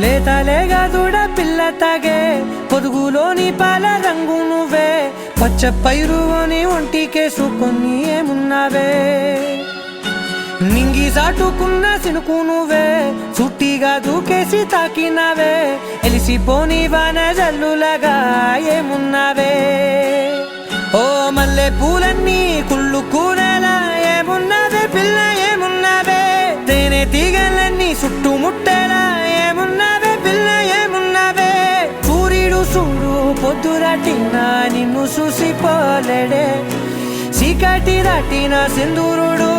లేతలేగా దూడ పిల్ల తాగే పొదుగులోని పాల రంగు నువ్వే పచ్చ పైరుని ఒంటికేసుకొని ఏమున్నావే నింగి సాటుకున్న సినుకు నువ్వే చుట్టిగా దూకేసి తాకినావే ఎలిసిపోని వాన జల్లులగా ఏమున్నావే ఓ మల్లె పూలన్నీ కుళ్ళు కూరలా ఏమున్నావే పిల్ల ఏమున్నావే తేనె తీగలన్నీ చుట్టుముట్టేలా ఏమున్నావే పిల్ల ఏమున్నావే సూర్యుడు చూడు పొద్దురాటినా నిన్ను చూసిపోలేడే చీకటి దాటిన సింధూరుడు